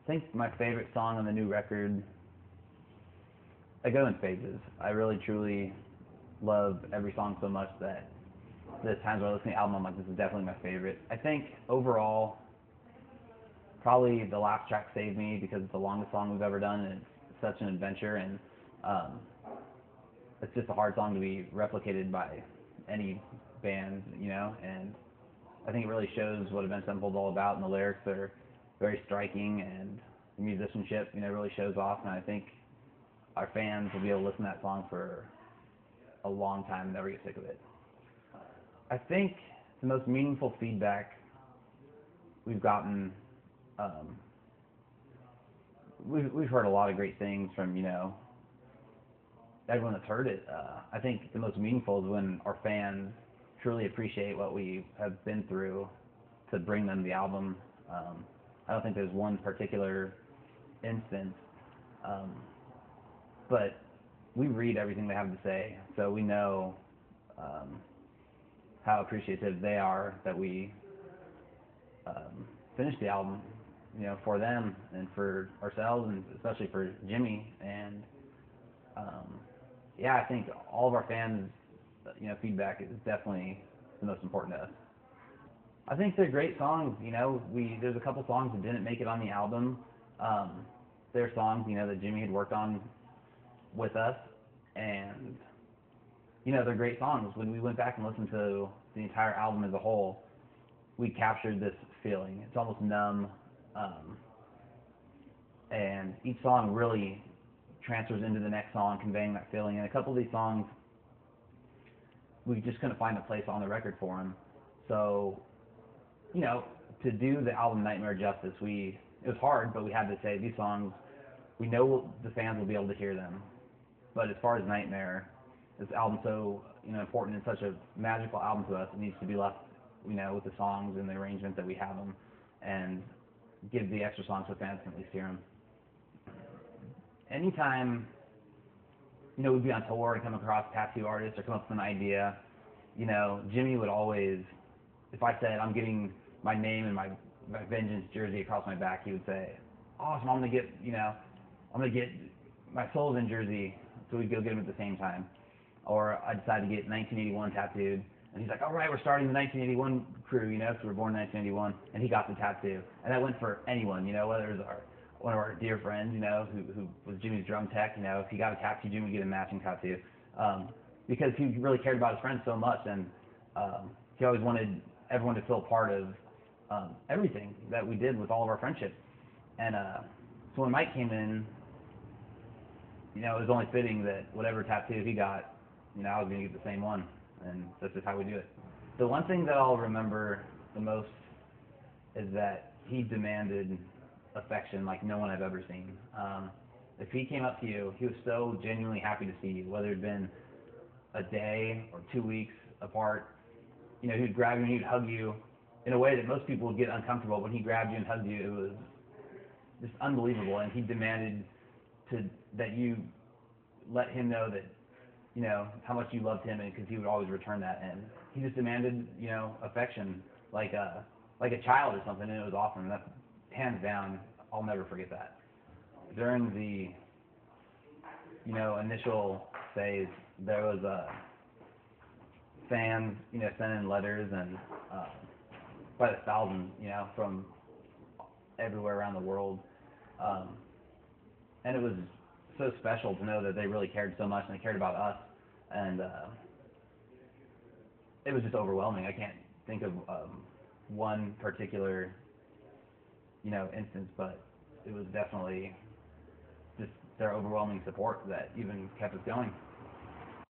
think my favorite song on the new record, I go in phases. I really truly love every song so much that there's times where I listen to the album, I'm like, this is definitely my favorite. I think overall, probably the last track, Save Me, because it's the longest song we've ever done, and it's such an adventure, and um, it's just a hard song to be replicated by any band, and I think it really shows what Avenged Sevenfold is all about, and the lyrics are very striking, and the musicianship, really shows off, and I think our fans will be able to listen to that song for a long time and never get sick of it. I think the most meaningful feedback we've gotten, we've heard a lot of great things from, everyone that's heard it. I think the most meaningful is when our fans truly appreciate what we have been through to bring them the album. I don't think there's one particular instance, but we read everything they have to say, so we know how appreciative they are that we finished the album, for them and for ourselves, and especially for Jimmy. And I think all of our fans, feedback is definitely the most important to us. I think they're great songs. There's a couple songs that didn't make it on the album. They're songs, that Jimmy had worked on with us, and they're great songs. When we went back and listened to the entire album as a whole, we captured this feeling. It's almost numb, and each song really transfers into the next song, conveying that feeling. And a couple of these songs, we just couldn't find a place on the record for them. So, to do the album Nightmare justice, it was hard, but we had to say these songs, we know the fans will be able to hear them. But as far as Nightmare, this album's so important and such a magical album to us, it needs to be left, with the songs and the arrangement that we have them, and give the extra songs so fans can at least hear them. Anytime, we'd be on tour and come across tattoo artists or come up with an idea, Jimmy would always, if I said I'm getting my name and my Vengeance jersey across my back, he would say, awesome, I'm gonna get my Sullivan jersey, so we'd go get him at the same time. Or I decided to get 1981 tattooed, and he's like, all right, we're starting the 1981 crew, because we were born in 1981, and he got the tattoo. And that went for anyone, whether it was one of our dear friends, who was Jimmy's drum tech, if he got a tattoo, Jimmy would get a matching tattoo, because he really cared about his friends so much, and he always wanted everyone to feel part of everything that we did with all of our friendship. And so when Mike came in, it was only fitting that whatever tattoo he got, I was going to get the same one, and that's just how we do it. The one thing that I'll remember the most is that he demanded affection like no one I've ever seen. If he came up to you, he was so genuinely happy to see you, whether it had been a day or 2 weeks apart. He would grab you and he'd hug you in a way that most people would get uncomfortable. When he grabbed you and hugged you, it was just unbelievable, and he demanded that you let him know that, how much you loved him, and because he would always return that, and he just demanded, affection like a child or something, and it was awesome. And that's hands down, I'll never forget that. During the, initial phase, there was fans, sending letters, and by the thousands, from everywhere around the world, and it was so special to know that they really cared so much, and they cared about us, and it was just overwhelming. I can't think of one particular, instance, but it was definitely just their overwhelming support that even kept us going.